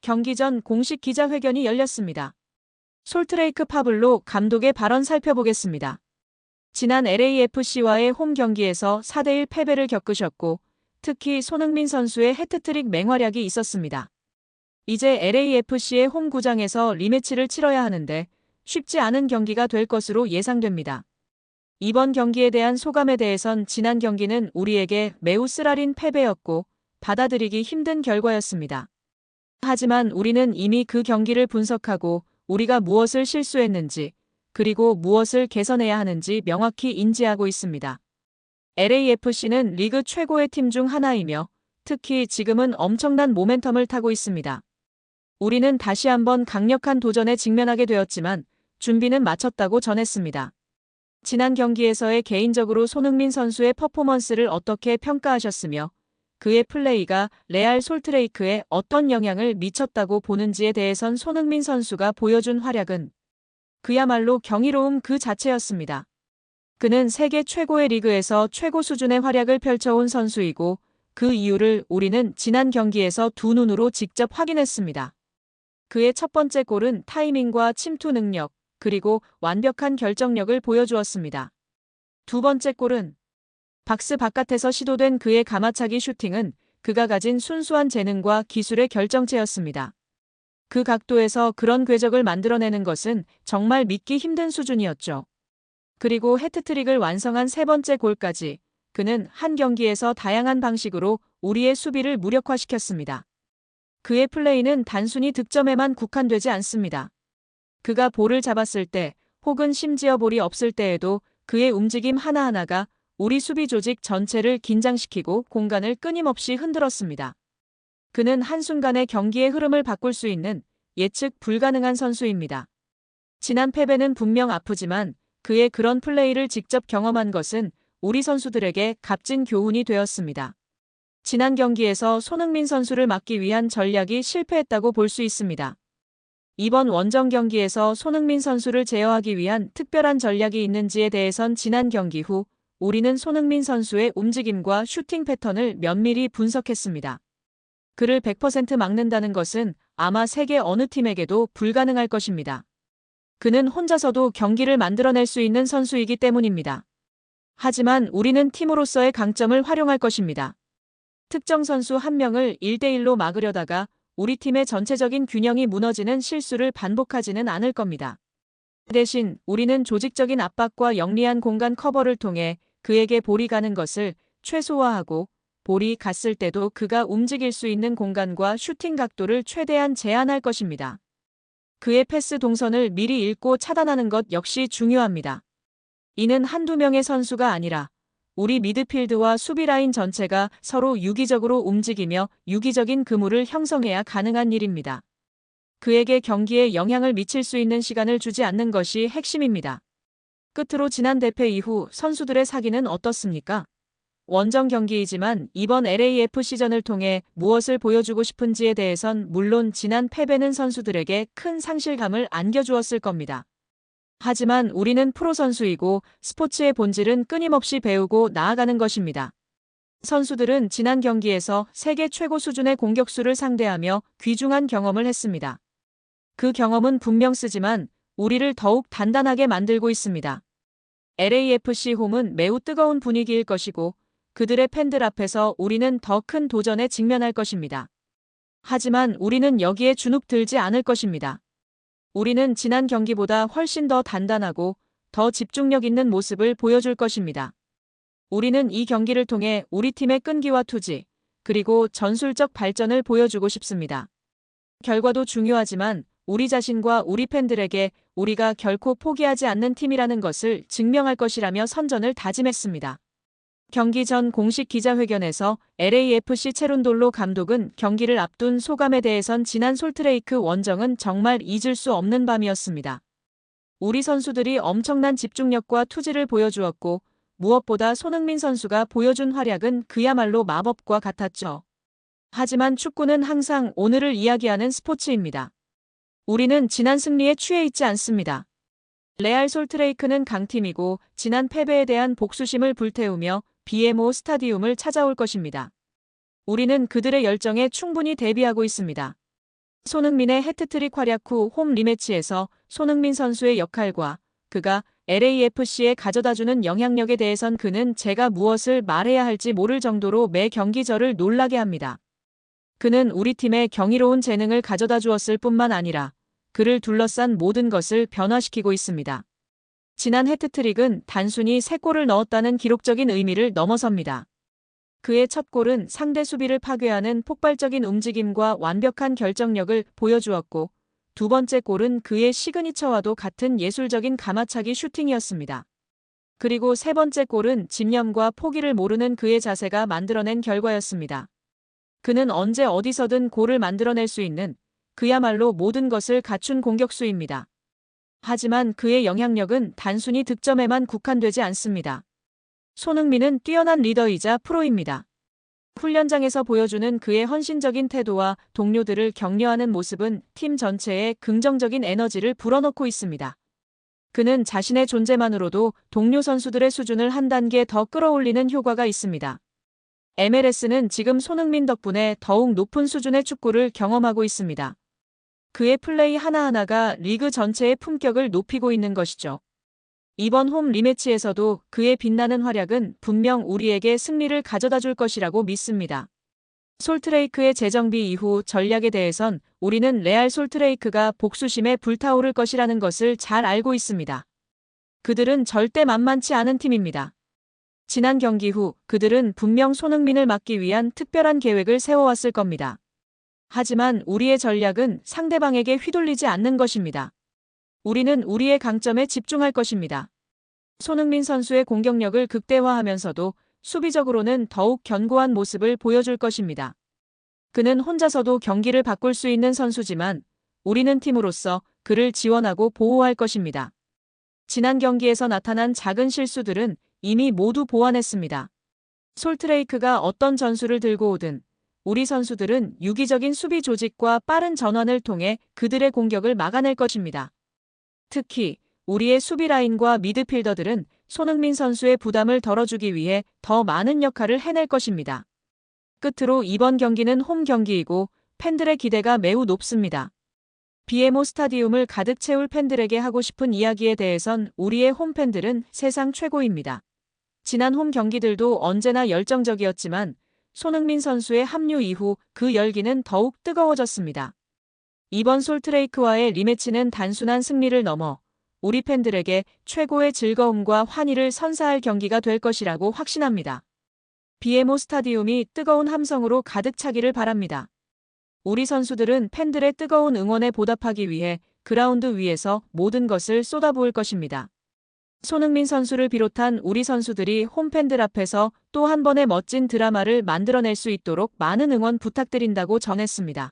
경기 전 공식 기자회견이 열렸습니다. 솔트레이크 파블로 감독의 발언 살펴보겠습니다. 지난 LAFC와의 홈 경기에서 4대1 패배를 겪으셨고 특히 손흥민 선수의 해트트릭 맹활약이 있었습니다. 이제 LAFC의 홈 구장에서 리매치를 치러야 하는데 쉽지 않은 경기가 될 것으로 예상됩니다. 이번 경기에 대한 소감에 대해선 지난 경기는 우리에게 매우 쓰라린 패배였고 받아들이기 힘든 결과였습니다. 하지만 우리는 이미 그 경기를 분석하고 우리가 무엇을 실수했는지 그리고 무엇을 개선해야 하는지 명확히 인지하고 있습니다. LAFC는 리그 최고의 팀 중 하나이며 특히 지금은 엄청난 모멘텀을 타고 있습니다. 우리는 다시 한번 강력한 도전에 직면하게 되었지만 준비는 마쳤다고 전했습니다. 지난 경기에서의 개인적으로 손흥민 선수의 퍼포먼스를 어떻게 평가하셨으며 그의 플레이가 레알 솔트레이크에 어떤 영향을 미쳤다고 보는지에 대해선 손흥민 선수가 보여준 활약은 그야말로 경이로움 그 자체였습니다. 그는 세계 최고의 리그에서 최고 수준의 활약을 펼쳐온 선수이고 그 이유를 우리는 지난 경기에서 두 눈으로 직접 확인했습니다. 그의 첫 번째 골은 타이밍과 침투 능력, 그리고 완벽한 결정력을 보여주었습니다. 두 번째 골은 박스 바깥에서 시도된 그의 가마차기 슈팅은 그가 가진 순수한 재능과 기술의 결정체였습니다. 그 각도에서 그런 궤적을 만들어내는 것은 정말 믿기 힘든 수준이었죠. 그리고 해트트릭을 완성한 세 번째 골까지 그는 한 경기에서 다양한 방식으로 우리의 수비를 무력화시켰습니다. 그의 플레이는 단순히 득점에만 국한되지 않습니다. 그가 볼을 잡았을 때 혹은 심지어 볼이 없을 때에도 그의 움직임 하나하나가 우리 수비 조직 전체를 긴장시키고 공간을 끊임없이 흔들었습니다. 그는 한순간에 경기의 흐름을 바꿀 수 있는 예측 불가능한 선수입니다. 지난 패배는 분명 아프지만 그의 그런 플레이를 직접 경험한 것은 우리 선수들에게 값진 교훈이 되었습니다. 지난 경기에서 손흥민 선수를 막기 위한 전략이 실패했다고 볼 수 있습니다. 이번 원정 경기에서 손흥민 선수를 제어하기 위한 특별한 전략이 있는지에 대해선 지난 경기 후 우리는 손흥민 선수의 움직임과 슈팅 패턴을 면밀히 분석했습니다. 그를 100% 막는다는 것은 아마 세계 어느 팀에게도 불가능할 것입니다. 그는 혼자서도 경기를 만들어낼 수 있는 선수이기 때문입니다. 하지만 우리는 팀으로서의 강점을 활용할 것입니다. 특정 선수 한 명을 1대1로 막으려다가 우리 팀의 전체적인 균형이 무너지는 실수를 반복하지는 않을 겁니다. 대신 우리는 조직적인 압박과 영리한 공간 커버를 통해 그에게 볼이 가는 것을 최소화하고 볼이 갔을 때도 그가 움직일 수 있는 공간과 슈팅 각도를 최대한 제한할 것입니다. 그의 패스 동선을 미리 읽고 차단하는 것 역시 중요합니다. 이는 한두 명의 선수가 아니라 우리 미드필드와 수비라인 전체가 서로 유기적으로 움직이며 유기적인 그물을 형성해야 가능한 일입니다. 그에게 경기에 영향을 미칠 수 있는 시간을 주지 않는 것이 핵심입니다. 끝으로 지난 대패 이후 선수들의 사기는 어떻습니까? 원정 경기이지만 이번 LAFC전을 통해 무엇을 보여주고 싶은지에 대해선 물론 지난 패배는 선수들에게 큰 상실감을 안겨주었을 겁니다. 하지만 우리는 프로 선수이고 스포츠의 본질은 끊임없이 배우고 나아가는 것입니다. 선수들은 지난 경기에서 세계 최고 수준의 공격수를 상대하며 귀중한 경험을 했습니다. 그 경험은 분명 쓰지만 우리를 더욱 단단하게 만들고 있습니다. LAFC 홈은 매우 뜨거운 분위기일 것이고 그들의 팬들 앞에서 우리는 더 큰 도전에 직면할 것입니다. 하지만 우리는 여기에 주눅 들지 않을 것입니다. 우리는 지난 경기보다 훨씬 더 단단하고 더 집중력 있는 모습을 보여줄 것입니다. 우리는 이 경기를 통해 우리 팀의 끈기와 투지, 그리고 전술적 발전을 보여주고 싶습니다. 결과도 중요하지만 우리 자신과 우리 팬들에게 우리가 결코 포기하지 않는 팀이라는 것을 증명할 것이라며 선전을 다짐했습니다. 경기 전 공식 기자회견에서 LAFC 체룬돌로 감독은 경기를 앞둔 소감에 대해선 지난 솔트레이크 원정은 정말 잊을 수 없는 밤이었습니다. 우리 선수들이 엄청난 집중력과 투지를 보여주었고 무엇보다 손흥민 선수가 보여준 활약은 그야말로 마법과 같았죠. 하지만 축구는 항상 오늘을 이야기하는 스포츠입니다. 우리는 지난 승리에 취해 있지 않습니다. 레알 솔트레이크는 강팀이고 지난 패배에 대한 복수심을 불태우며 BMO 스타디움을 찾아올 것입니다. 우리는 그들의 열정에 충분히 대비하고 있습니다. 손흥민의 해트트릭 활약 후 홈 리매치에서 손흥민 선수의 역할과 그가 LAFC에 가져다주는 영향력에 대해선 그는 제가 무엇을 말해야 할지 모를 정도로 매 경기 저를 놀라게 합니다. 그는 우리 팀에 경이로운 재능을 가져다 주었을 뿐만 아니라 그를 둘러싼 모든 것을 변화시키고 있습니다. 지난 해트트릭은 단순히 3골을 넣었다는 기록적인 의미를 넘어섭니다. 그의 첫 골은 상대 수비를 파괴하는 폭발적인 움직임과 완벽한 결정력을 보여주었고 두 번째 골은 그의 시그니처와도 같은 예술적인 가마차기 슈팅이었습니다. 그리고 세 번째 골은 집념과 포기를 모르는 그의 자세가 만들어낸 결과였습니다. 그는 언제 어디서든 골을 만들어낼 수 있는 그야말로 모든 것을 갖춘 공격수입니다. 하지만 그의 영향력은 단순히 득점에만 국한되지 않습니다. 손흥민은 뛰어난 리더이자 프로입니다. 훈련장에서 보여주는 그의 헌신적인 태도와 동료들을 격려하는 모습은 팀 전체에 긍정적인 에너지를 불어넣고 있습니다. 그는 자신의 존재만으로도 동료 선수들의 수준을 한 단계 더 끌어올리는 효과가 있습니다. MLS는 지금 손흥민 덕분에 더욱 높은 수준의 축구를 경험하고 있습니다. 그의 플레이 하나하나가 리그 전체의 품격을 높이고 있는 것이죠. 이번 홈 리매치에서도 그의 빛나는 활약은 분명 우리에게 승리를 가져다 줄 것이라고 믿습니다. 솔트레이크의 재정비 이후 전략에 대해선 우리는 레알 솔트레이크가 복수심에 불타오를 것이라는 것을 잘 알고 있습니다. 그들은 절대 만만치 않은 팀입니다. 지난 경기 후 그들은 분명 손흥민을 막기 위한 특별한 계획을 세워왔을 겁니다. 하지만 우리의 전략은 상대방에게 휘둘리지 않는 것입니다. 우리는 우리의 강점에 집중할 것입니다. 손흥민 선수의 공격력을 극대화하면서도 수비적으로는 더욱 견고한 모습을 보여줄 것입니다. 그는 혼자서도 경기를 바꿀 수 있는 선수지만 우리는 팀으로서 그를 지원하고 보호할 것입니다. 지난 경기에서 나타난 작은 실수들은 이미 모두 보완했습니다. 솔트레이크가 어떤 전술을 들고 오든 우리 선수들은 유기적인 수비 조직과 빠른 전환을 통해 그들의 공격을 막아낼 것입니다. 특히 우리의 수비 라인과 미드필더들은 손흥민 선수의 부담을 덜어주기 위해 더 많은 역할을 해낼 것입니다. 끝으로 이번 경기는 홈 경기이고 팬들의 기대가 매우 높습니다. BMO 스타디움을 가득 채울 팬들에게 하고 싶은 이야기에 대해선 우리의 홈팬들은 세상 최고입니다. 지난 홈 경기들도 언제나 열정적이었지만 손흥민 선수의 합류 이후 그 열기는 더욱 뜨거워졌습니다. 이번 솔트레이크와의 리매치는 단순한 승리를 넘어 우리 팬들에게 최고의 즐거움과 환희를 선사할 경기가 될 것이라고 확신합니다. BMO 스타디움이 뜨거운 함성으로 가득 차기를 바랍니다. 우리 선수들은 팬들의 뜨거운 응원에 보답하기 위해 그라운드 위에서 모든 것을 쏟아부을 것입니다. 손흥민 선수를 비롯한 우리 선수들이 홈팬들 앞에서 또 한 번의 멋진 드라마를 만들어낼 수 있도록 많은 응원 부탁드린다고 전했습니다.